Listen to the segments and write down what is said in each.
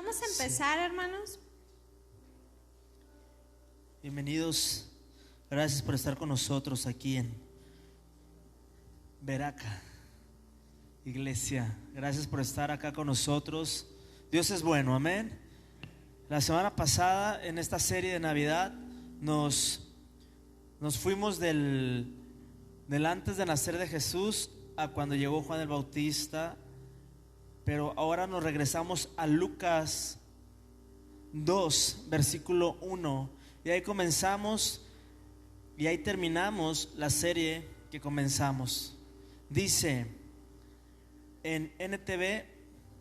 Vamos a empezar, hermanos. Bienvenidos, gracias por estar con nosotros aquí en Veraca Iglesia. Gracias por estar acá con nosotros. Dios es bueno, amén. La semana pasada en esta serie de Navidad nos fuimos del antes de nacer de Jesús a cuando llegó Juan el Bautista, pero ahora nos regresamos a Lucas 2, versículo 1, y ahí comenzamos y ahí terminamos la serie que comenzamos. Dice en NTV,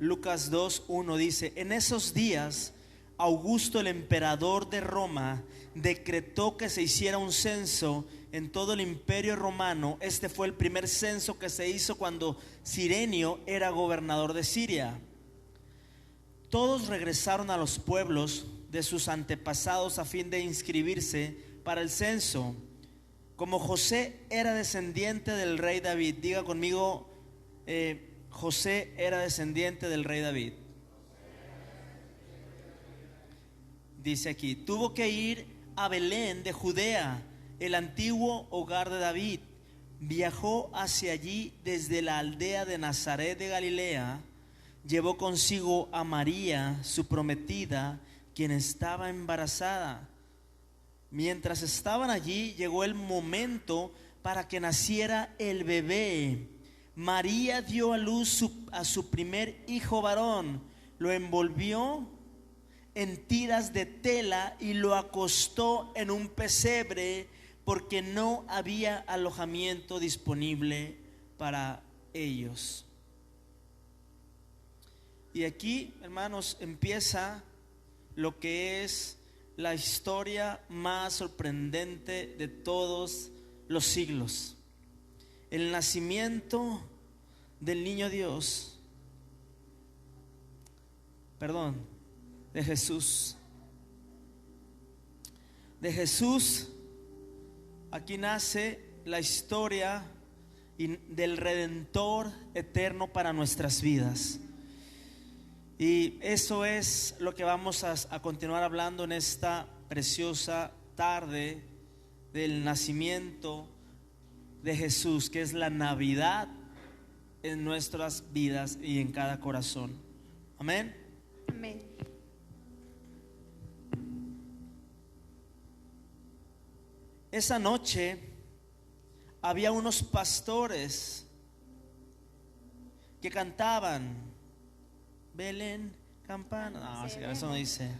Lucas 2, 1, dice: en esos días Augusto, el emperador de Roma, decretó que se hiciera un censo en todo el imperio romano. Este fue el primer censo que se hizo cuando Cirenio era gobernador de Siria. Todos regresaron a los pueblos de sus antepasados a fin de inscribirse para el censo. Como José era descendiente del rey David, diga conmigo, José era descendiente del rey David. Dice aquí, tuvo que ir a Belén de Judea, el antiguo hogar de David. Viajó hacia allí desde la aldea de Nazaret de Galilea. Llevó consigo a María, su prometida, quien estaba embarazada. Mientras estaban allí, llegó el momento para que naciera el bebé. María dio a luz a su primer hijo varón. Lo envolvió en tiras de tela y lo acostó en un pesebre, porque no había alojamiento disponible para ellos. Y aquí, hermanos, empieza lo que es la historia más sorprendente de todos los siglos: el nacimiento del niño Dios, de Jesús. De Jesús, aquí nace la historia del Redentor eterno para nuestras vidas. Y eso es lo que vamos a continuar hablando en esta preciosa tarde, del nacimiento de Jesús, que es la Navidad en nuestras vidas y en cada corazón. Amén. Amén. Esa noche había unos pastores que cantaban: Belén, campana. No, eso no dice.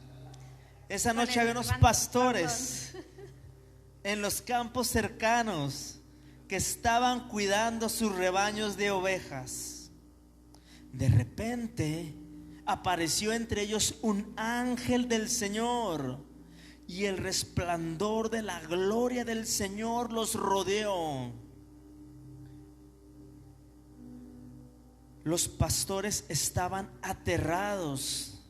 Esa noche había unos pastores en los campos cercanos que estaban cuidando sus rebaños de ovejas. De repente apareció entre ellos un ángel del Señor, y el resplandor de la gloria del Señor los rodeó. Los pastores estaban aterrados,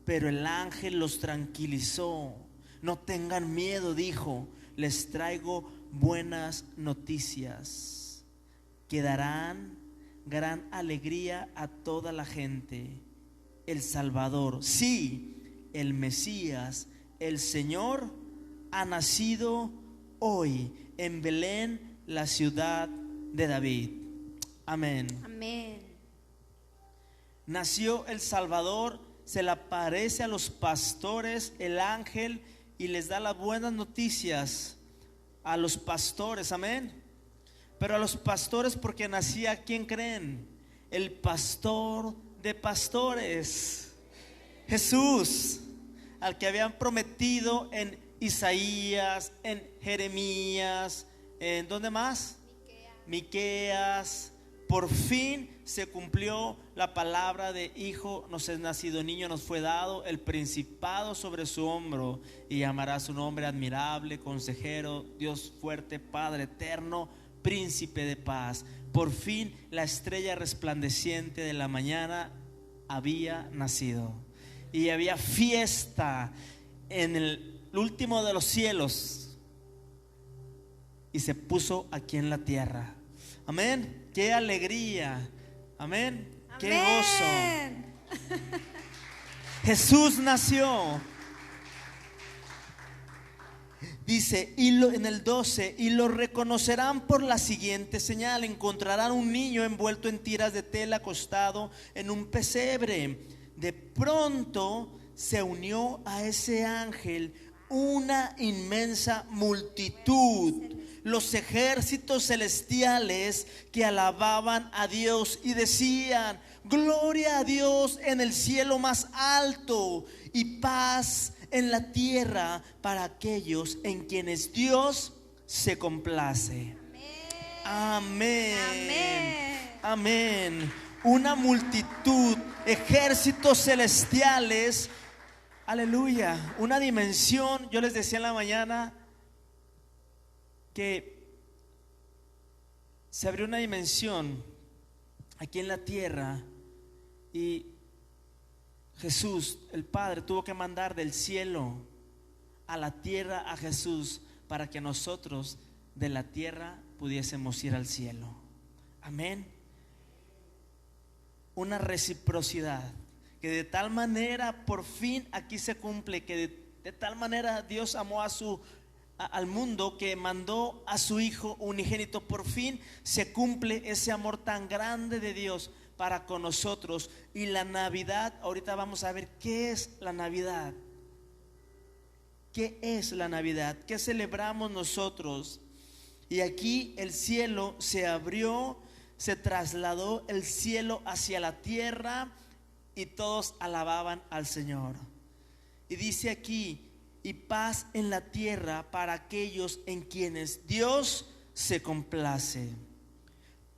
pero el ángel los tranquilizó. No tengan miedo, dijo, les traigo buenas noticias que darán gran alegría a toda la gente. El Salvador, sí, el Mesías, el Señor, ha nacido hoy en Belén, la ciudad de David. Amén. Amén. Nació el Salvador, se le aparece a los pastores el ángel y les da las buenas noticias a los pastores, amén. Pero a los pastores, porque nacía, ¿quién creen? El pastor de pastores, Jesús, al que habían prometido en Isaías, en Jeremías, ¿en dónde más? Miqueas. Por fin se cumplió la palabra de hijo nos es nacido, niño nos fue dado, el principado sobre su hombro, y llamará su nombre admirable, consejero, Dios fuerte, Padre eterno, príncipe de paz. Por fin la estrella resplandeciente de la mañana había nacido, y había fiesta en el último de los cielos, y se puso aquí en la tierra. Amén. Qué alegría. Amén. Qué gozo. Jesús nació. Dice, en el 12, y lo reconocerán por la siguiente señal: encontrarán un niño envuelto en tiras de tela, acostado en un pesebre. De pronto se unió a ese ángel una inmensa multitud, los ejércitos celestiales que alababan a Dios y decían: gloria a Dios en el cielo más alto, y paz en la tierra para aquellos en quienes Dios se complace. Amén. Amén. Amén. Una multitud, ejércitos celestiales. Aleluya. Una dimensión. Yo les decía en la mañana que se abrió una dimensión aquí en la tierra, y Jesús, el Padre, tuvo que mandar del cielo a la tierra a Jesús para que nosotros de la tierra pudiésemos ir al cielo. Amén. Una reciprocidad que de tal manera por fin aquí se cumple, que de tal manera Dios amó al mundo que mandó a su Hijo unigénito. Por fin se cumple ese amor tan grande de Dios para con nosotros. Y la Navidad, ahorita vamos a ver qué es la Navidad. ¿Qué es la Navidad? ¿Qué celebramos nosotros? Y aquí el cielo se abrió, se trasladó el cielo hacia la tierra, y todos alababan al Señor. Y dice aquí: y paz en la tierra para aquellos en quienes Dios se complace.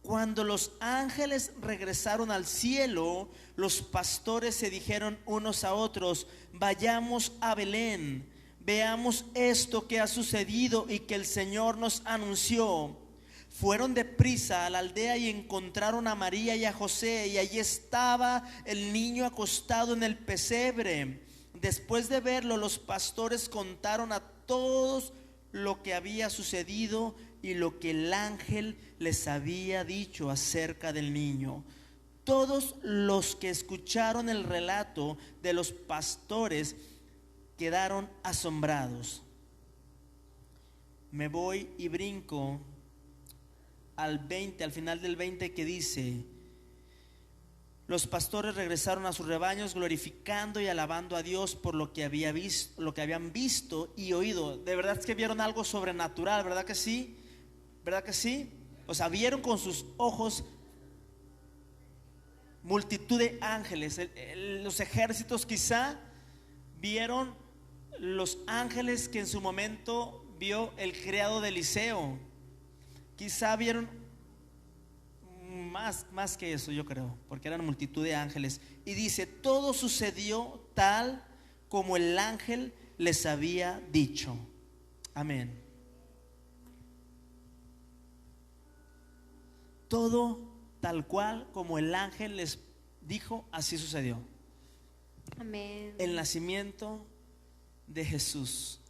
Cuando los ángeles regresaron al cielo, los pastores se dijeron unos a otros: vayamos a Belén, veamos esto que ha sucedido y que el Señor nos anunció. Fueron deprisa a la aldea y encontraron a María y a José, y allí estaba el niño acostado en el pesebre. Después de verlo, los pastores contaron a todos lo que había sucedido y lo que el ángel les había dicho acerca del niño. Todos los que escucharon el relato de los pastores quedaron asombrados. Me voy y brinco al 20, al final del 20, que dice: los pastores regresaron a sus rebaños glorificando y alabando a Dios por lo que habían visto y oído. De verdad es que vieron algo sobrenatural, ¿verdad que sí? ¿Verdad que sí? O sea, vieron con sus ojos multitud de ángeles. Los ejércitos quizá vieron los ángeles que en su momento vio el criado de Eliseo. Quizá vieron más que eso, yo creo, porque eran multitud de ángeles. Y dice: todo sucedió tal como el ángel les había dicho. Amén. Todo tal cual como el ángel les dijo, así sucedió. Amén. El nacimiento de Jesús.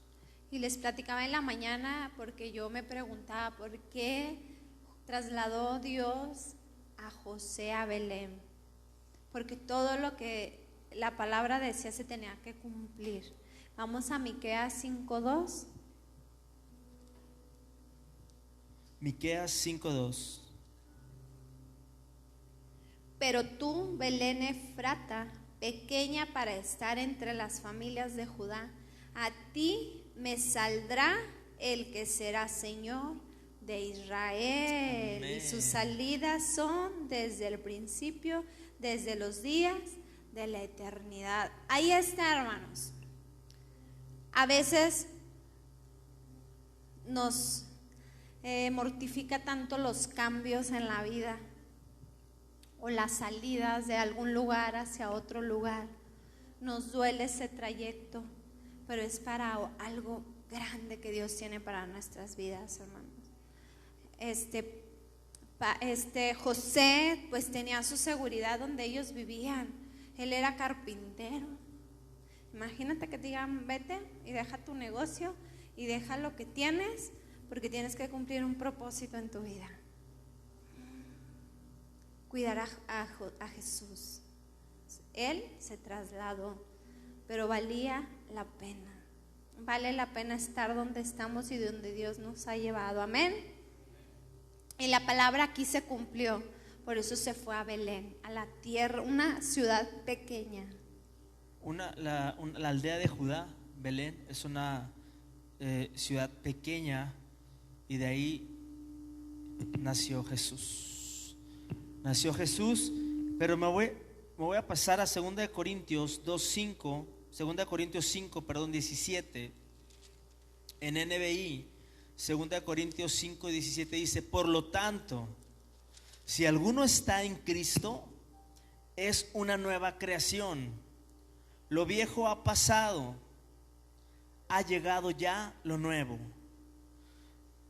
Y les platicaba en la mañana, porque yo me preguntaba por qué trasladó Dios a José a Belén, porque todo lo que la palabra decía se tenía que cumplir. Vamos a Miqueas 5:2. Miqueas 5:2. Pero tú, Belén Efrata, pequeña para estar entre las familias de Judá, a ti me saldrá el que será Señor de Israel. Amén. Y sus salidas son desde el principio, desde los días de la eternidad. Ahí está, hermanos. A veces nos mortifica tanto los cambios en la vida, o las salidas de algún lugar hacia otro lugar. Nos duele ese trayecto, pero es para algo grande que Dios tiene para nuestras vidas, hermanos. José pues tenía su seguridad donde ellos vivían. Él era carpintero. Imagínate que te digan: vete y deja tu negocio y deja lo que tienes, porque tienes que cumplir un propósito en tu vida. Cuidar a Jesús. Él se trasladó pero valía la pena. Vale la pena estar donde estamos y donde Dios nos ha llevado. Amén. Y la palabra aquí se cumplió. Por eso se fue a Belén, a la tierra, una ciudad pequeña. La aldea de Judá, Belén, es una ciudad pequeña, y de ahí nació Jesús. Nació Jesús, pero me voy a pasar a 2 Corintios 2:5, 2 Corintios 5, 17. En NBI, 2 Corintios 5:17 dice: por lo tanto, si alguno está en Cristo, es una nueva creación. Lo viejo ha pasado, ha llegado ya lo nuevo.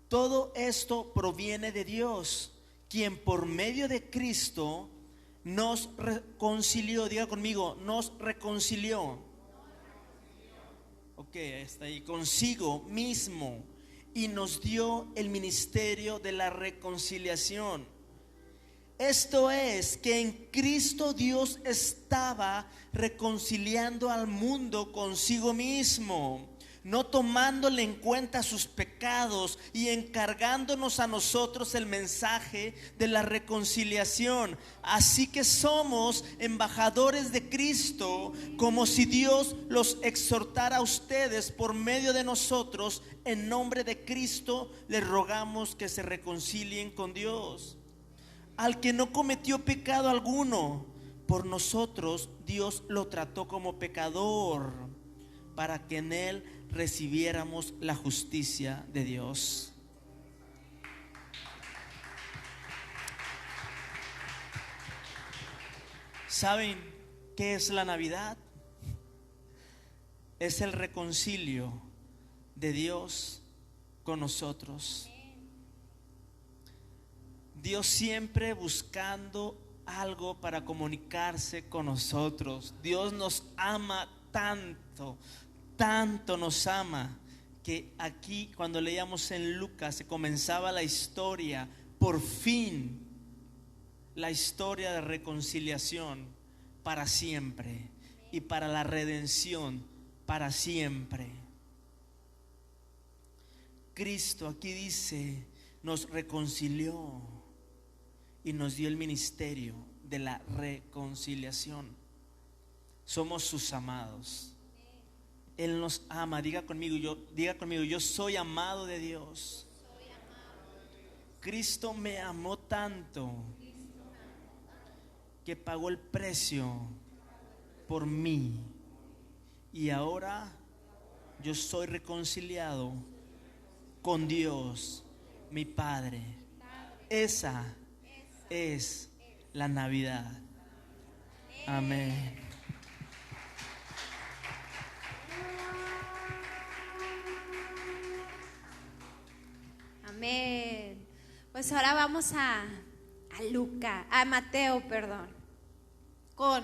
Todo esto proviene de Dios, quien por medio de Cristo nos reconcilió. Diga conmigo, nos reconcilió. Ok, está ahí, consigo mismo, y nos dio el ministerio de la reconciliación. Esto es, que en Cristo Dios estaba reconciliando al mundo consigo mismo, no tomándole en cuenta sus pecados, y encargándonos a nosotros el mensaje de la reconciliación. Así que somos embajadores de Cristo, como si Dios los exhortara a ustedes por medio de nosotros. En nombre de Cristo les rogamos que se reconcilien con Dios. Al que no cometió pecado alguno, por nosotros Dios lo trató como pecador, para que en él recibiéramos la justicia de Dios. ¿Saben qué es la Navidad? Es el reconcilio de Dios con nosotros. Dios siempre buscando algo para comunicarse con nosotros. Dios nos ama tanto, tanto nos ama, que aquí cuando leíamos en Lucas se comenzaba la historia, por fin, la historia de reconciliación para siempre, y para la redención para siempre. Cristo aquí dice, nos reconcilió y nos dio el ministerio de la reconciliación. Somos sus amados. Él nos ama. Diga conmigo, yo soy amado de Dios. Cristo me amó tanto que pagó el precio por mí, y ahora yo soy reconciliado con Dios, mi Padre. Esa es la Navidad. Amén. Amén. Pues ahora vamos a Mateo, con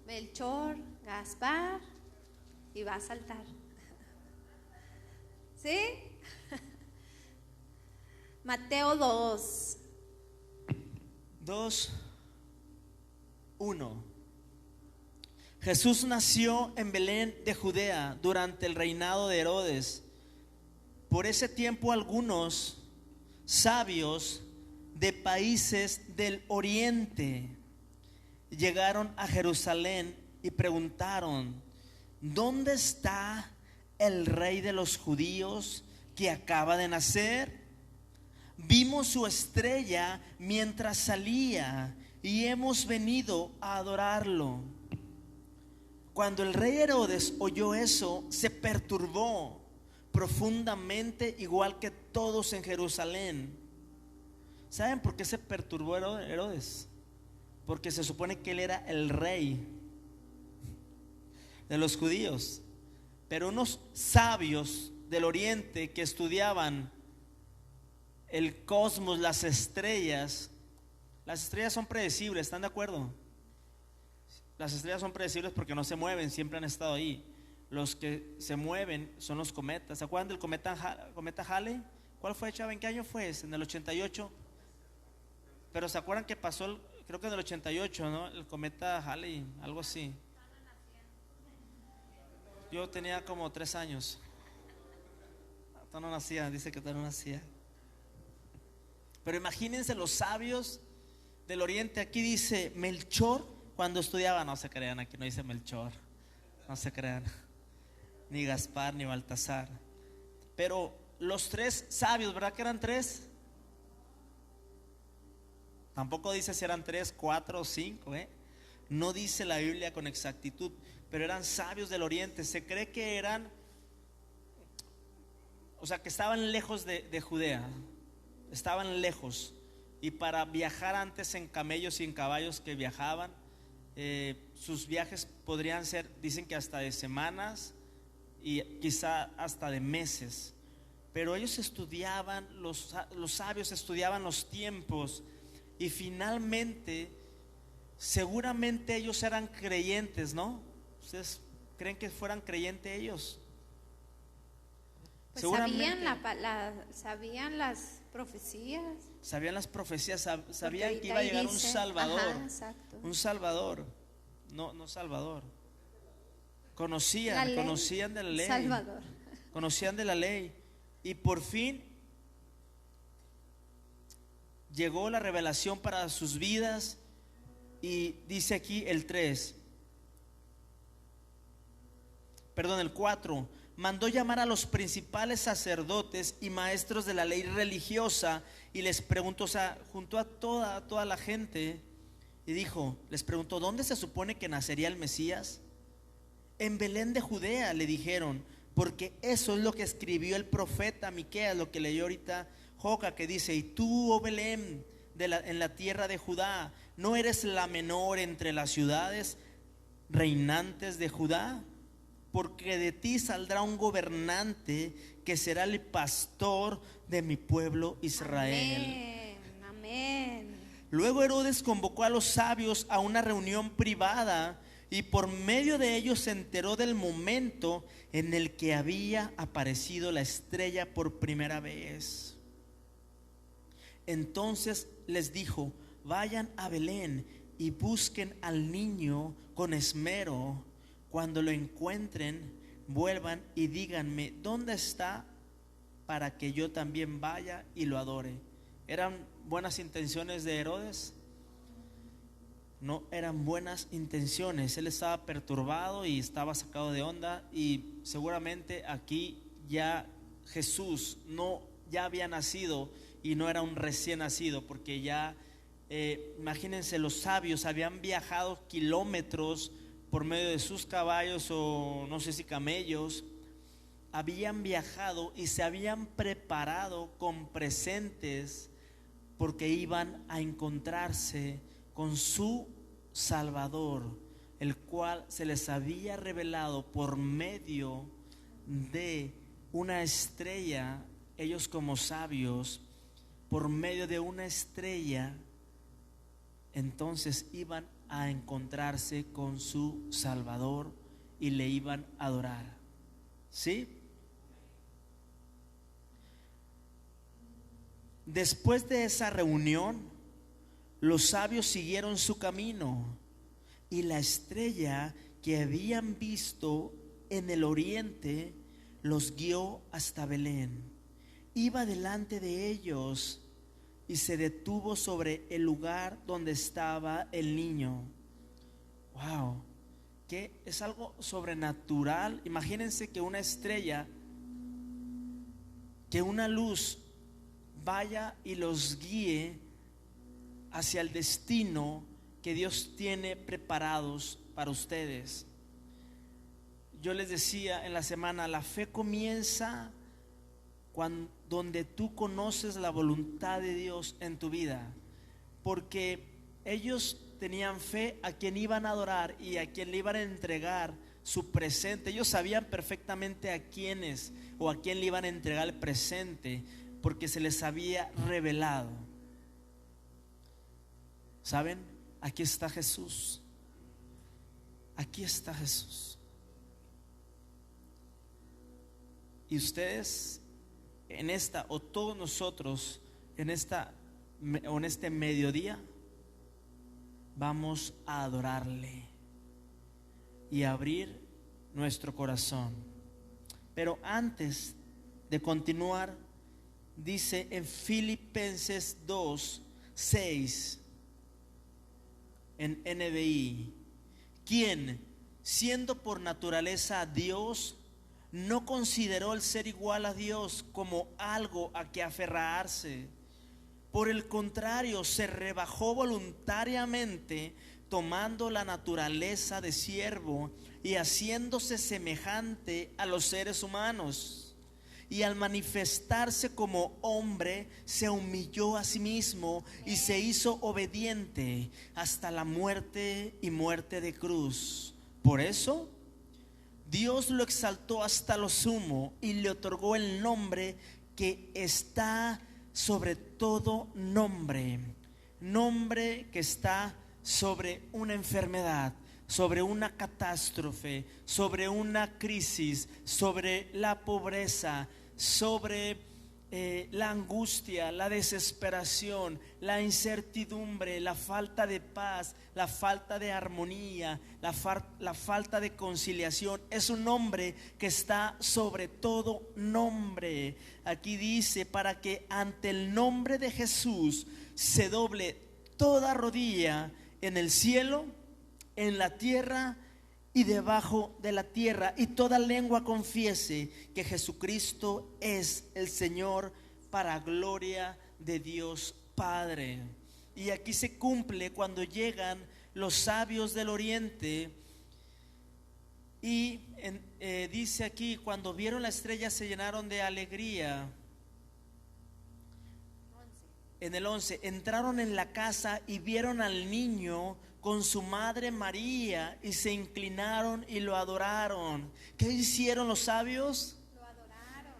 Melchor, Gaspar, y va a saltar. ¿Sí? Mateo 2:1. Jesús nació en Belén de Judea durante el reinado de Herodes. Por ese tiempo algunos sabios de países del oriente llegaron a Jerusalén y preguntaron: ¿dónde está el rey de los judíos que acaba de nacer? Vimos su estrella mientras salía y hemos venido a adorarlo. Cuando el rey Herodes oyó eso, se perturbó profundamente, igual que todos en Jerusalén. ¿Saben por qué se perturbó Herodes? Porque se supone que él era el rey de los judíos. Pero unos sabios del oriente que estudiaban el cosmos, las estrellas son predecibles, ¿están de acuerdo? Las estrellas son predecibles porque no se mueven, siempre han estado ahí. Los que se mueven son los cometas. ¿Se acuerdan del cometa Halley? ¿Cuál fue, chava? ¿En qué año fue ese? En el 88. Pero ¿se acuerdan que pasó, creo que en el 88, ¿no? El cometa Halley, algo así. Yo tenía como 3 años. Todavía no nacía, dice que todavía no nacía. Pero imagínense los sabios del oriente. Aquí dice Melchor cuando estudiaba. No se crean, aquí no dice Melchor. No se crean. Ni Gaspar ni Baltasar. Pero los 3 sabios, ¿verdad que eran 3? Tampoco dice si eran 3, 4 o 5, No dice la Biblia con exactitud, pero eran sabios del oriente. Se cree que eran, o sea, que estaban lejos de Judea. Estaban lejos. Y para viajar antes en camellos y en caballos que viajaban, sus viajes podrían ser, dicen que hasta de semanas y quizá hasta de meses. Pero ellos estudiaban, los sabios estudiaban los tiempos. Y finalmente, seguramente ellos eran creyentes, ¿no? ¿Ustedes creen que fueran creyentes ellos? Pues sabían las profecías. Sabían las profecías, sabían que iba a llegar un Salvador. Ajá, un Salvador, no Salvador. Conocían de la ley. Salvador. Conocían de la ley. Y por fin llegó la revelación para sus vidas. Y dice aquí el 4: mandó llamar a los principales sacerdotes y maestros de la ley religiosa y les preguntó, o sea, juntó a toda la gente y les preguntó: ¿dónde se supone que nacería el Mesías? En Belén de Judea, le dijeron, porque eso es lo que escribió el profeta Miqueas, lo que leyó ahorita Joca, que dice: y tú, oh Belén, en la tierra de Judá, ¿no eres la menor entre las ciudades reinantes de Judá? Porque de ti saldrá un gobernante que será el pastor de mi pueblo Israel. Amén, amén. Luego Herodes convocó a los sabios a una reunión privada y por medio de ellos se enteró del momento en el que había aparecido la estrella por primera vez. Entonces les dijo: vayan a Belén y busquen al niño con esmero. Cuando lo encuentren, vuelvan y díganme dónde está, para que yo también vaya y lo adore. ¿Eran buenas intenciones de Herodes? No eran buenas intenciones. Él estaba perturbado y estaba sacado de onda. Y seguramente aquí ya Jesús ya había nacido y no era un recién nacido, porque ya imagínense, los sabios habían viajado kilómetros por medio de sus caballos o no sé si camellos. Habían viajado y se habían preparado con presentes porque iban a encontrarse con su Salvador, el cual se les había revelado por medio de una estrella. Ellos, como sabios, por medio de una estrella, entonces iban a encontrarse con su Salvador y le iban a adorar. ¿Sí? Después de esa reunión, los sabios siguieron su camino y la estrella que habían visto en el oriente los guió hasta Belén. Iba delante de ellos y se detuvo sobre el lugar donde estaba el niño. Wow, que es algo sobrenatural. Imagínense que una estrella, que una luz vaya y los guíe hacia el destino que Dios tiene preparados para ustedes. Yo les decía en la semana, la fe comienza donde tú conoces la voluntad de Dios en tu vida, porque ellos tenían fe a quien iban a adorar y a quien le iban a entregar su presente. Ellos sabían perfectamente a quiénes o a quién le iban a entregar el presente, porque se les había revelado. ¿Saben? Aquí está Jesús. Aquí está Jesús. Y ustedes en esta, o todos nosotros en este mediodía, vamos a adorarle y abrir nuestro corazón. Pero antes de continuar, dice en Filipenses 2:6 en NBI, quien, siendo por naturaleza Dios, no consideró el ser igual a Dios como algo a que aferrarse. Por el contrario, se rebajó voluntariamente, tomando la naturaleza de siervo y haciéndose semejante a los seres humanos. Y al manifestarse como hombre, se humilló a sí mismo y se hizo obediente hasta la muerte y muerte de cruz. Por eso Dios lo exaltó hasta lo sumo y le otorgó el nombre que está sobre todo nombre. Nombre que está sobre una enfermedad, sobre una catástrofe, sobre una crisis, sobre la pobreza, sobre la angustia, la desesperación, la incertidumbre, la falta de paz, la falta de armonía, la falta de conciliación. Es un nombre que está sobre todo nombre. Aquí dice, para que ante el nombre de Jesús se doble toda rodilla en el cielo, en la tierra y debajo de la tierra, y toda lengua confiese que Jesucristo es el Señor, para gloria de Dios Padre. Y aquí se cumple cuando llegan los sabios del oriente y dice aquí, cuando vieron la estrella se llenaron de alegría. En el 11, entraron en la casa y vieron al niño con su madre María y se inclinaron y lo adoraron. ¿Qué hicieron los sabios? Lo adoraron.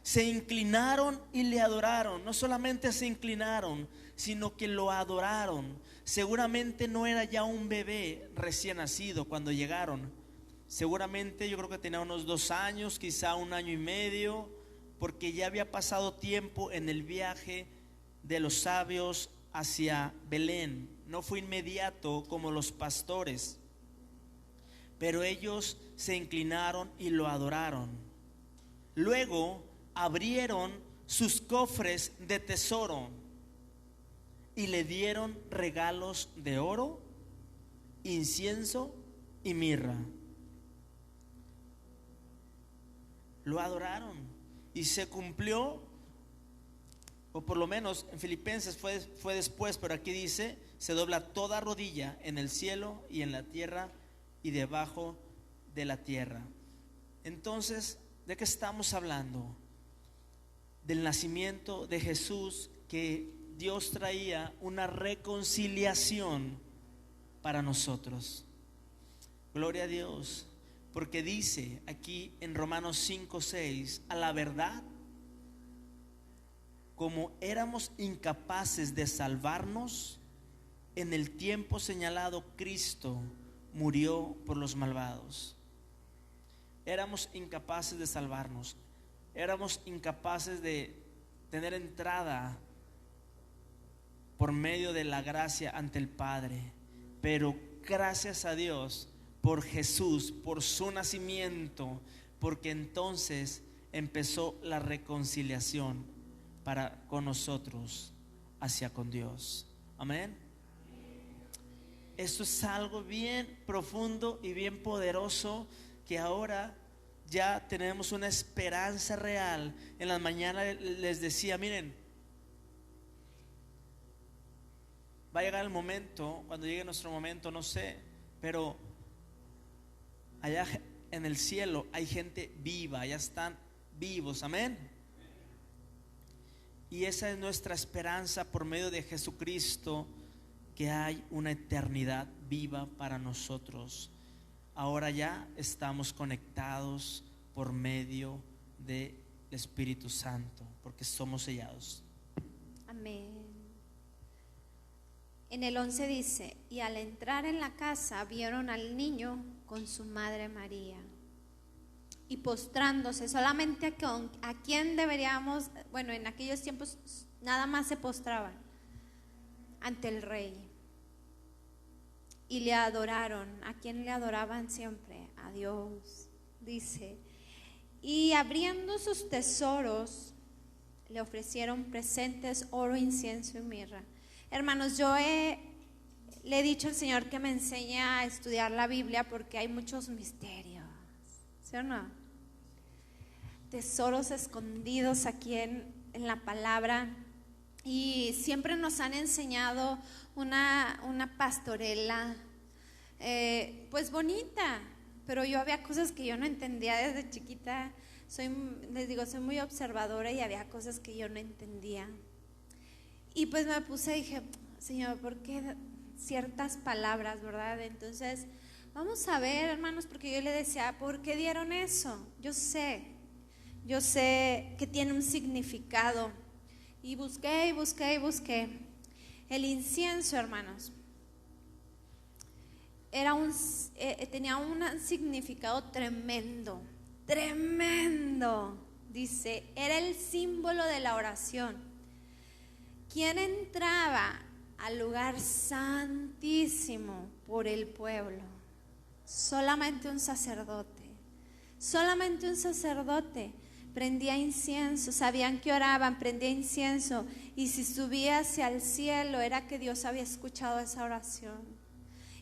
Se inclinaron y le adoraron. No solamente se inclinaron, sino que lo adoraron. Seguramente no era ya un bebé recién nacido cuando llegaron. Seguramente yo creo que tenía unos 2 años, quizá 1 año y medio, porque ya había pasado tiempo en el viaje de los sabios hacia Belén. No fue inmediato como los pastores, pero ellos se inclinaron y lo adoraron. Luego abrieron sus cofres de tesoro y le dieron regalos de oro, incienso y mirra. Lo adoraron y se cumplió, o por lo menos en Filipenses fue después, pero aquí dice, se dobla toda rodilla en el cielo y en la tierra y debajo de la tierra. Entonces, ¿de qué estamos hablando? Del nacimiento de Jesús, que Dios traía una reconciliación para nosotros. Gloria a Dios, porque dice aquí en Romanos 5:6, a la verdad, como éramos incapaces de salvarnos, en el tiempo señalado Cristo murió por los malvados. Éramos incapaces de salvarnos, éramos incapaces de tener entrada por medio de la gracia ante el Padre, pero gracias a Dios por Jesús, por su nacimiento, porque entonces empezó la reconciliación para con nosotros hacia con Dios. Amén. Esto es algo bien profundo y bien poderoso, que ahora ya tenemos una esperanza real. En la mañana les decía, miren, va a llegar el momento, cuando llegue nuestro momento, no sé, pero allá en el cielo hay gente viva, ya están vivos, amén. Y esa es nuestra esperanza por medio de Jesucristo, que hay una eternidad viva para nosotros. Ahora ya estamos conectados por medio del Espíritu Santo, porque somos sellados. Amén. En el 11 dice, y al entrar en la casa vieron al niño con su madre María. Y postrándose, solamente a quién deberíamos, bueno, en aquellos tiempos nada más se postraban ante el rey. Y le adoraron. ¿A quién le adoraban siempre? a Dios. Dice, y abriendo sus tesoros, le ofrecieron presentes, oro, incienso y mirra. Hermanos, le he dicho al Señor que me enseñe a estudiar la Biblia porque hay muchos misterios, ¿sí o no? Tesoros escondidos aquí en la palabra. Y siempre nos han enseñado una pastorela, pues bonita, pero yo había cosas que yo no entendía desde chiquita. Les digo, soy muy observadora y había cosas que yo no entendía. Y pues me puse y dije, Señor, ¿por qué ciertas palabras, verdad? Entonces, vamos a ver, hermanos, porque yo le decía, ¿por qué dieron eso? Yo sé que tiene un significado. Y busqué. El incienso, hermanos, tenía un significado tremendo. Dice, era el símbolo de la oración. ¿Quién entraba al lugar santísimo por el pueblo? Solamente un sacerdote. Prendía incienso, sabían que oraban, prendía incienso, y si subía hacia el cielo era que Dios había escuchado esa oración,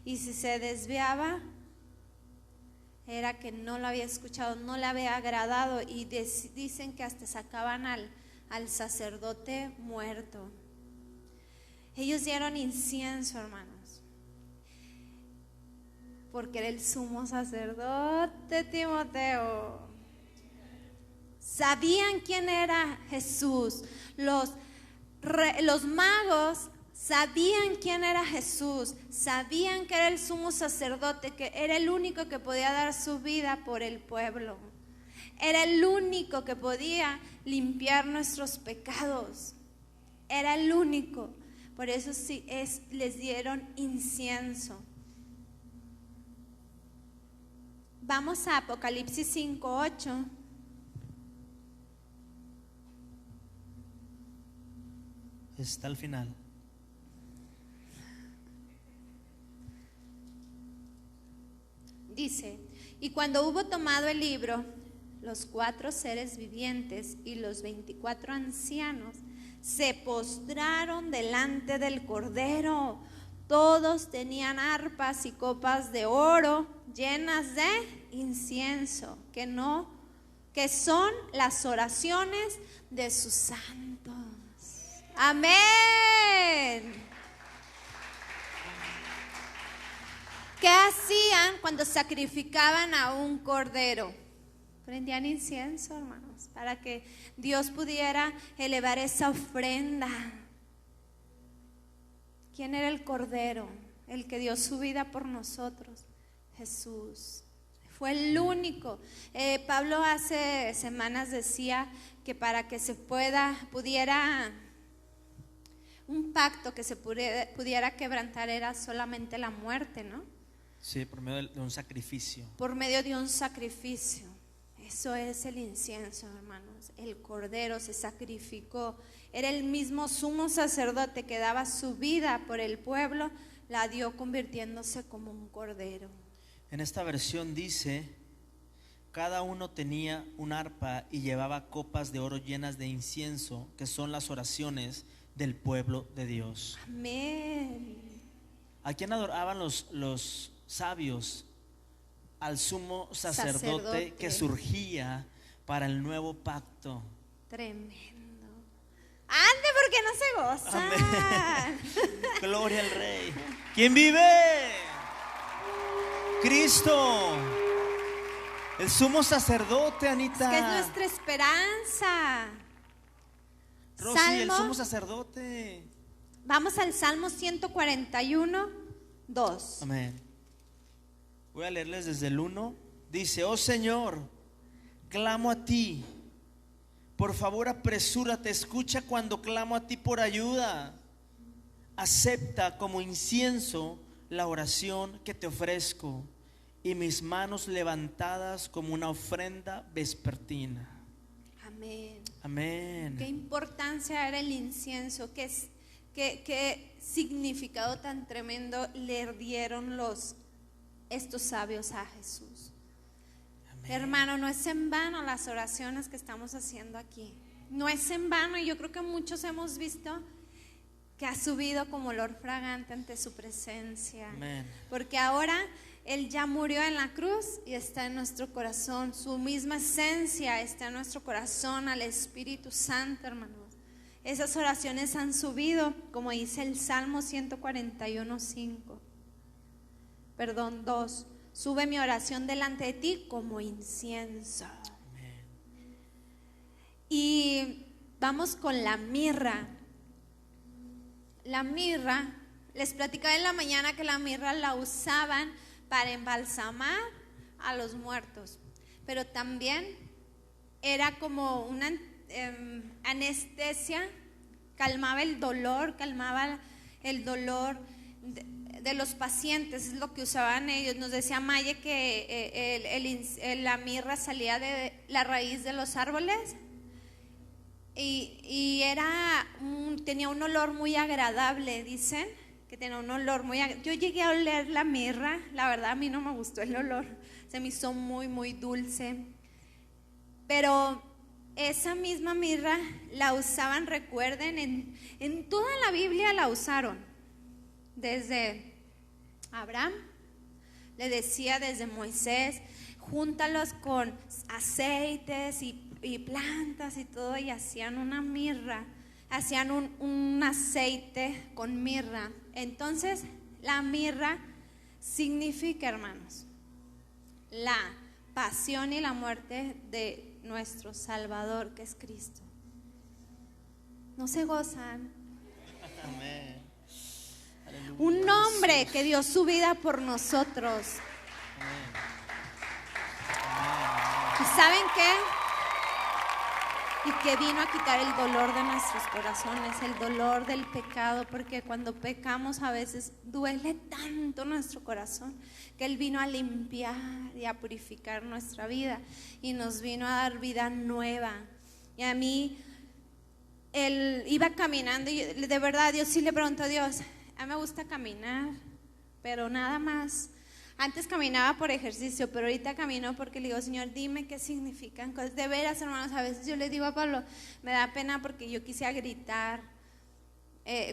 y si se desviaba era que no lo había escuchado, no le había agradado, y dicen que hasta sacaban al sacerdote muerto. Ellos dieron incienso, hermanos, porque era el sumo sacerdote Timoteo. Sabían quién era Jesús. Los magos sabían quién era Jesús. Sabían que era el sumo sacerdote, que era el único que podía dar su vida por el pueblo. Era el único que podía limpiar nuestros pecados. Era el único. Por eso les dieron incienso. Vamos a Apocalipsis 5:8. Está al final. Dice, y cuando hubo tomado el libro, los 4 seres vivientes y los 24 ancianos se postraron delante del Cordero. Todos tenían arpas y copas de oro llenas de incienso, que son las oraciones de sus santos. Amén. ¿Qué hacían cuando sacrificaban a un cordero? Prendían incienso, hermanos, para que Dios pudiera elevar esa ofrenda. ¿Quién era el cordero? El que dio su vida por nosotros. Jesús. Fue el único. Pablo hace semanas decía que para que se pudiera un pacto que se pudiera quebrantar era solamente la muerte, ¿no? Sí, por medio de un sacrificio. Por medio de un sacrificio. Eso es el incienso, hermanos. El cordero se sacrificó. Era el mismo sumo sacerdote que daba su vida por el pueblo, la dio convirtiéndose como un cordero. En esta versión dice, cada uno tenía un arpa y llevaba copas de oro llenas de incienso, que son las oraciones del pueblo de Dios. Amén. ¿A quién adoraban los sabios? Al sumo sacerdote que surgía para el nuevo pacto. Tremendo. Ande, porque no se gozan. Amén. Gloria al Rey. ¿Quién vive? Cristo, el sumo sacerdote, Anita. Es que es nuestra esperanza. Rosy, el sumo sacerdote. Vamos al Salmo 141, 2. Amén. Voy a leerles desde el 1. Dice, oh Señor, clamo a ti. Por favor, apresúrate, escucha cuando clamo a ti por ayuda. Acepta como incienso la oración que te ofrezco y mis manos levantadas como una ofrenda vespertina. Amén. Amén. Qué importancia era el incienso, qué significado tan tremendo le dieron estos sabios a Jesús. Hermano, no es en vano las oraciones que estamos haciendo aquí. No es en vano, y yo creo que muchos hemos visto que ha subido como olor fragante ante su presencia. Amén. Porque ahora Él ya murió en la cruz y está en nuestro corazón. Su misma esencia está en nuestro corazón, al Espíritu Santo, hermanos. Esas oraciones han subido, como dice el Salmo 141:5. 2. Sube mi oración delante de ti como incienso. Amén. Y vamos con la mirra. La mirra, les platicaba en la mañana que la mirra la usaban para embalsamar a los muertos, pero también era como una anestesia, calmaba el dolor de los pacientes, es lo que usaban ellos. Nos decía Maye que la mirra salía de la raíz de los árboles y tenía un olor muy agradable, dicen que tenía un olor muy agradable. Yo llegué a oler la mirra, la verdad a mí no me gustó el olor, se me hizo muy muy dulce, pero esa misma mirra la usaban, recuerden, en toda la Biblia la usaron. Desde Abraham, le decía desde Moisés, júntalos con aceites y plantas y todo, y hacían una mirra, hacían un aceite con mirra. Entonces, la mirra significa, hermanos, la pasión y la muerte de nuestro Salvador, que es Cristo. ¿No se gozan? Amén. Un hombre que dio su vida por nosotros. ¿Y saben qué? Y que vino a quitar el dolor de nuestros corazones, el dolor del pecado, porque cuando pecamos a veces duele tanto nuestro corazón, que Él vino a limpiar y a purificar nuestra vida y nos vino a dar vida nueva. Y a mí, Él iba caminando y de verdad Dios sí le preguntó a Dios, a mí me gusta caminar, pero nada más. Antes caminaba por ejercicio, pero ahorita camino porque le digo, Señor, dime qué significan cosas. De veras, hermanos, a veces yo le digo a Pablo, me da pena porque yo quisiera gritar.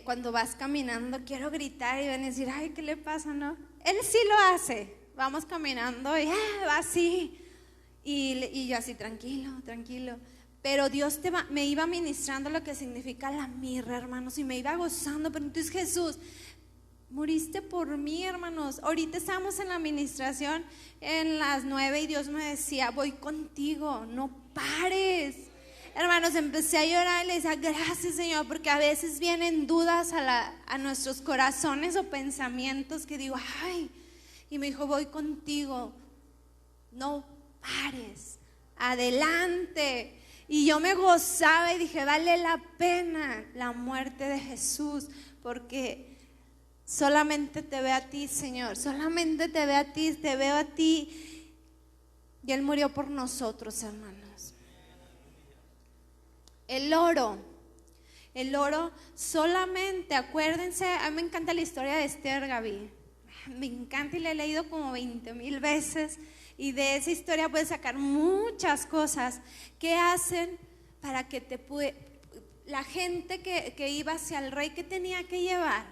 Cuando vas caminando, quiero gritar y van a decir, ay, ¿qué le pasa, no? Él sí lo hace. Vamos caminando y va así. Y yo así, tranquilo, tranquilo. Pero Dios me iba ministrando lo que significa la mirra, hermanos, y me iba gozando. Pero entonces, Jesús, muriste por mí, hermanos. Ahorita estábamos en la administración en las 9 y Dios me decía, voy contigo, no pares. Hermanos, empecé a llorar y le decía, gracias, Señor, porque a veces vienen dudas a nuestros corazones o pensamientos que digo, ay, y me dijo, voy contigo, no pares, adelante. Y yo me gozaba y dije, vale la pena la muerte de Jesús, porque solamente te veo a ti, Señor, solamente te veo a ti, te veo a ti. Y Él murió por nosotros, hermanos. El oro solamente, acuérdense, a mí me encanta la historia de Esther, Gaby. Me encanta y la he leído como 20,000 veces. Y de esa historia puedes sacar muchas cosas que hacen para que la gente que iba hacia el rey, ¿qué tenía que llevar?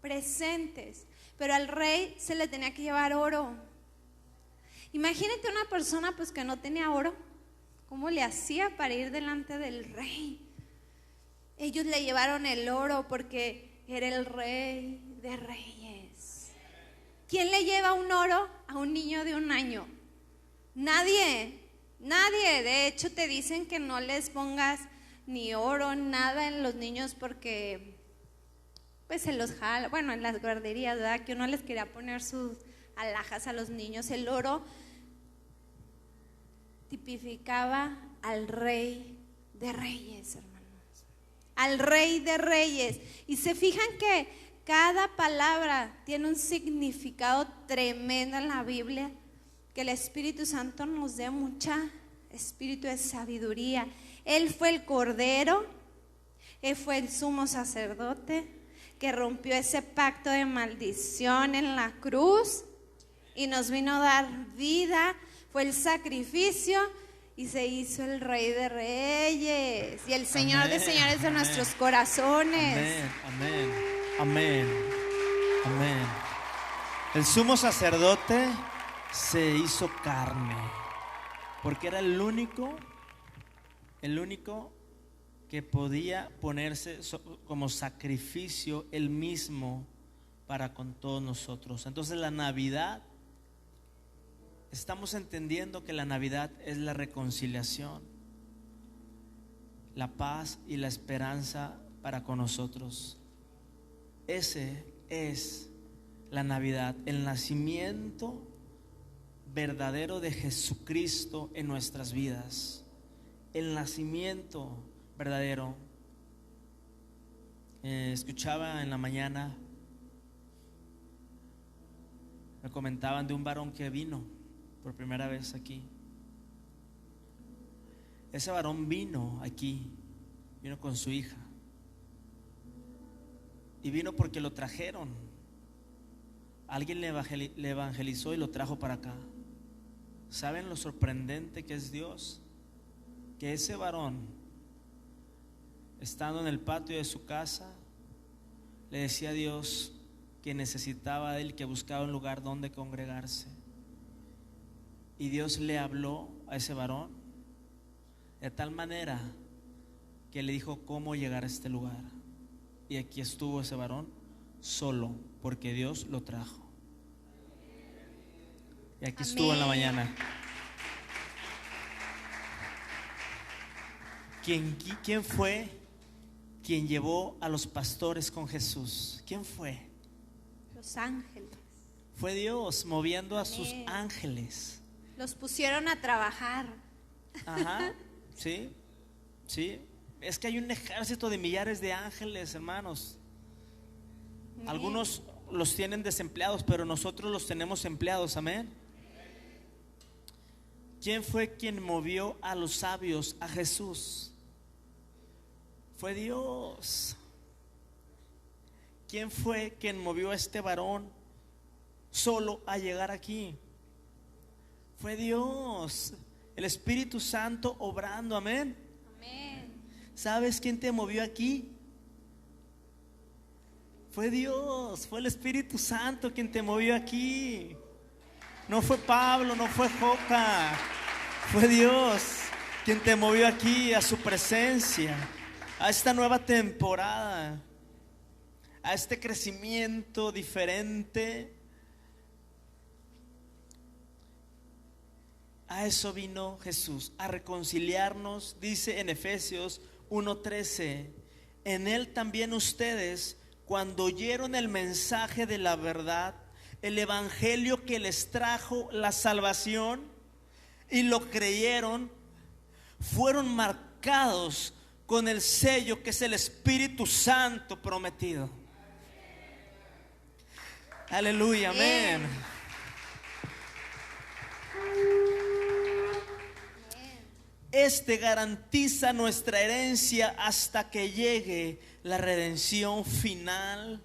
Presentes, pero al rey se le tenía que llevar oro. Imagínate una persona pues que no tenía oro, ¿cómo le hacía para ir delante del rey? Ellos le llevaron el oro porque era el rey de reyes. ¿Quién le lleva un oro a un niño de 1 año? Nadie. De hecho te dicen que no les pongas ni oro, nada en los niños porque pues se los jala, bueno, en las guarderías, ¿verdad? Que uno les quería poner sus alhajas a los niños. El oro tipificaba al rey de reyes, hermanos, al rey de reyes. Y se fijan que cada palabra tiene un significado tremendo en la Biblia, que el Espíritu Santo nos dé mucha espíritu de sabiduría. Él fue el Cordero, Él fue el sumo sacerdote que rompió ese pacto de maldición en la cruz y nos vino a dar vida fue el sacrificio y se hizo el Rey de Reyes y el Señor de señores de nuestros corazones. Amén, amén, amén, amén. El sumo sacerdote se hizo carne porque era el único que podía ponerse como sacrificio él mismo para con todos nosotros. Entonces la Navidad, estamos entendiendo que la Navidad es la reconciliación, la paz y la esperanza para con nosotros. Ese es la Navidad, el nacimiento verdadero de Jesucristo en nuestras vidas. El nacimiento verdadero. Escuchaba en la mañana, me comentaban de un varón que vino por primera vez aquí. Ese varón vino aquí, vino con su hija. Y vino porque lo trajeron. Alguien le evangelizó y lo trajo para acá. ¿Saben lo sorprendente que es Dios? Que ese varón, estando en el patio de su casa, le decía a Dios que necesitaba de él, que buscaba un lugar donde congregarse. Y Dios le habló a ese varón de tal manera que le dijo cómo llegar a este lugar. Y aquí estuvo ese varón solo, porque Dios lo trajo. Y aquí estuvo en la mañana. ¿Quién fue quien llevó a los pastores con Jesús? ¿Quién fue? Los ángeles. Fue Dios moviendo a sus ángeles. Los pusieron a trabajar. Ajá, sí, sí. Es que hay un ejército de millares de ángeles, hermanos. Algunos los tienen desempleados, pero nosotros los tenemos empleados, amén. ¿Quién fue quien movió a los sabios a Jesús? Fue Dios. ¿Quién fue quien movió a este varón solo a llegar aquí? Fue Dios, el Espíritu Santo obrando, amén. Amén. ¿Sabes quién te movió aquí? Fue Dios, fue el Espíritu Santo quien te movió aquí. No fue Pablo, no fue Joca, fue Dios quien te movió aquí a su presencia, a esta nueva temporada, a este crecimiento diferente. A eso vino Jesús, a reconciliarnos, dice en Efesios 1:13. En él también ustedes, cuando oyeron el mensaje de la verdad, el evangelio que les trajo la salvación, y lo creyeron, fueron marcados con el sello que es el Espíritu Santo prometido. Aleluya, amén. Este garantiza nuestra herencia hasta que llegue la redención final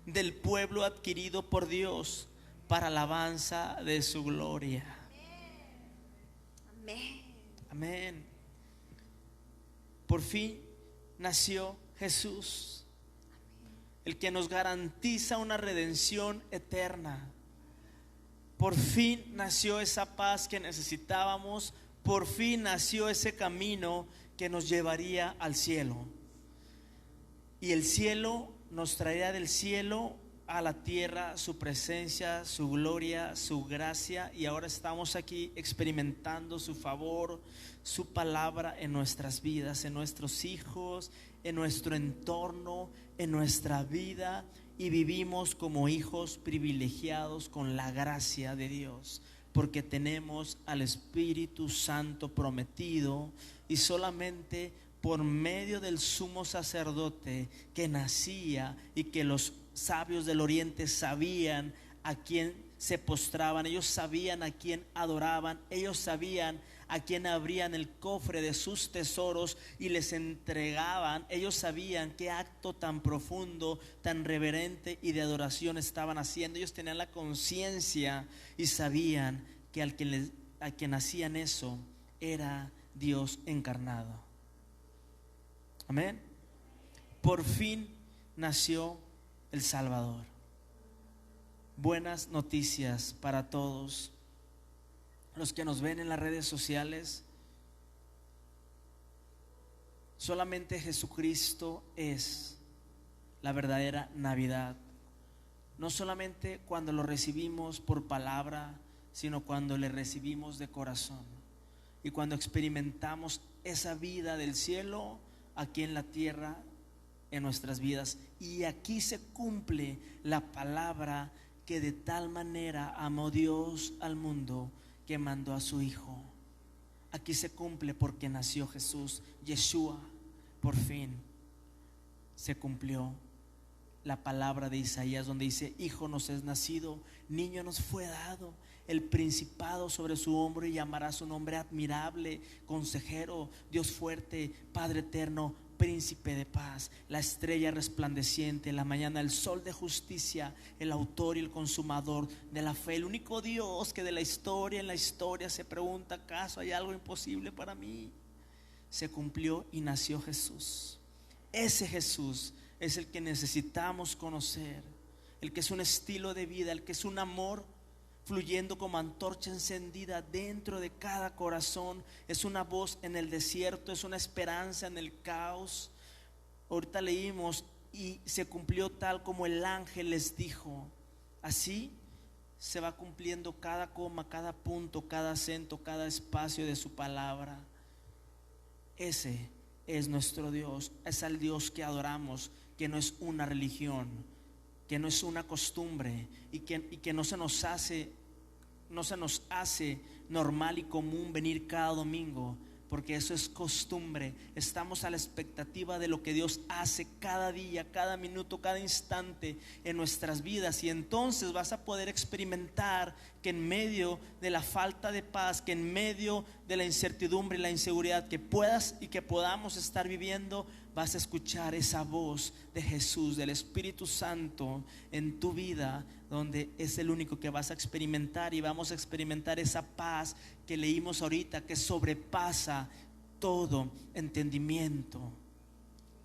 del pueblo adquirido por Dios para alabanza de su gloria. Amén. Amén. Por fin nació Jesús, el que nos garantiza una redención eterna. Por fin nació esa paz que necesitábamos. Por fin nació ese camino que nos llevaría al cielo. Y el cielo nos traerá del cielo a la tierra su presencia, su gloria, su gracia. Y ahora estamos aquí experimentando su favor, su palabra en nuestras vidas, en nuestros hijos, en nuestro entorno, en nuestra vida. Y vivimos como hijos privilegiados con la gracia de Dios, porque tenemos al Espíritu Santo prometido, y solamente por medio del sumo sacerdote que nacía y que los sabios del oriente sabían a quién se postraban, ellos sabían a quién adoraban, ellos sabían a quién abrían el cofre de sus tesoros y les entregaban. Ellos sabían qué acto tan profundo, tan reverente y de adoración estaban haciendo. Ellos tenían la conciencia y sabían que al que les a quien hacían eso era Dios encarnado. Amén. Por fin nació el Salvador. Buenas noticias para todos los que nos ven en las redes sociales. Solamente Jesucristo es la verdadera Navidad. No solamente cuando lo recibimos por palabra, sino cuando le recibimos de corazón y cuando experimentamos esa vida del cielo aquí en la tierra, en nuestras vidas. Y aquí se cumple la palabra que de tal manera amó Dios al mundo que mandó a su Hijo. Aquí se cumple porque nació Jesús, Yeshua. Por fin se cumplió la palabra de Isaías, donde dice: Hijo nos es nacido, niño nos fue dado, el principado sobre su hombro, y llamará su nombre admirable, consejero, Dios fuerte, Padre eterno, príncipe de paz. La estrella resplandeciente, la mañana, el sol de justicia, el autor y el consumador de la fe, el único Dios que de la historia en la historia se pregunta: ¿acaso hay algo imposible para mí? Se cumplió y nació Jesús. Ese Jesús es el que necesitamos conocer, el que es un estilo de vida, el que es un amor fluyendo como antorcha encendida dentro de cada corazón. Es una voz en el desierto, es una esperanza en el caos. Ahorita leímos: y se cumplió tal como el ángel les dijo. Así se va cumpliendo cada coma, cada punto, cada acento, cada espacio de su palabra. Ese es nuestro Dios, es al Dios que adoramos, que no es una religión, que no es una costumbre, y que no se nos hace normal y común venir cada domingo, porque eso es costumbre. Estamos a la expectativa de lo que Dios hace cada día, cada minuto, cada instante en nuestras vidas. Y entonces vas a poder experimentar que en medio de la falta de paz, que en medio de la incertidumbre y la inseguridad que puedas y que podamos estar viviendo, vas a escuchar esa voz de Jesús, del Espíritu Santo en tu vida, donde es el único que vas a experimentar. Y vamos a experimentar esa paz que leímos ahorita, que sobrepasa todo entendimiento.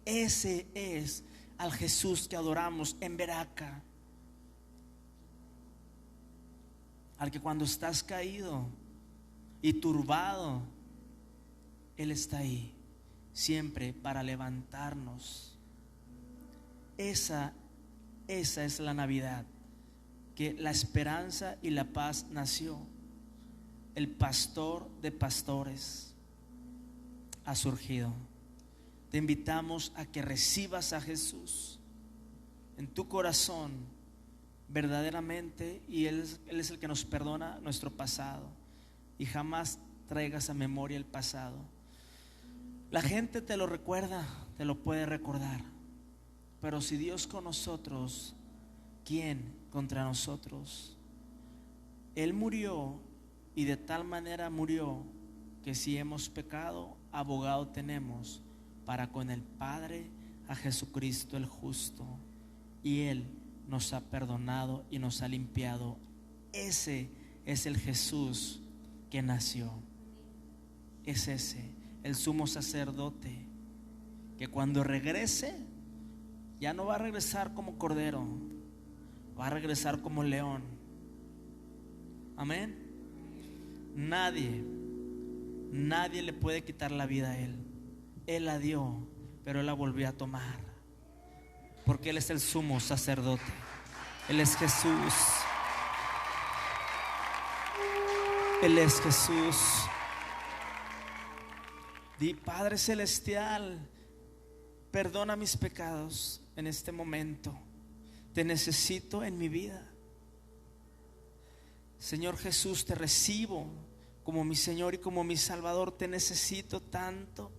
Ese es al Jesús que adoramos en Veraca, al que cuando estás caído y turbado, Él está ahí siempre para levantarnos. Esa es la Navidad, que la esperanza y la paz nació. El pastor de pastores ha surgido. Te invitamos a que recibas a Jesús en tu corazón verdaderamente, y Él es el que nos perdona nuestro pasado, y jamás traigas a memoria el pasado. La gente te lo recuerda, te lo puede recordar, pero si Dios con nosotros, ¿quién contra nosotros? Él murió, y de tal manera murió que si hemos pecado, abogado tenemos para con el Padre, a Jesucristo el justo, y Él nos ha perdonado y nos ha limpiado. Ese es el Jesús que nació. Es ese, el sumo sacerdote, que cuando regrese, ya no va a regresar como cordero, va a regresar como león. Amén. Nadie le puede quitar la vida a Él. Él la dio, pero Él la volvió a tomar, porque Él es el sumo sacerdote. Él es Jesús. Él es Jesús. Di: Padre celestial, perdona mis pecados en este momento. Te necesito en mi vida. Señor Jesús, te recibo como mi Señor y como mi Salvador. Te necesito tanto.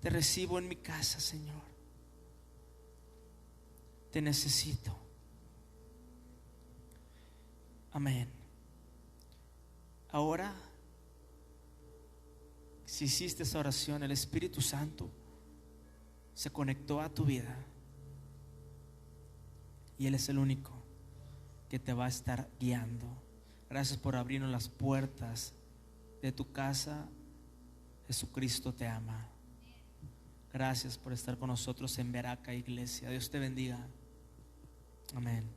Te recibo en mi casa, Señor. Te necesito. Amén. Ahora, si hiciste esa oración, el Espíritu Santo se conectó a tu vida, y Él es el único que te va a estar guiando. Gracias por abrirnos las puertas de tu casa. Jesucristo te ama. Gracias por estar con nosotros en Veraca Iglesia. Dios te bendiga. Amén.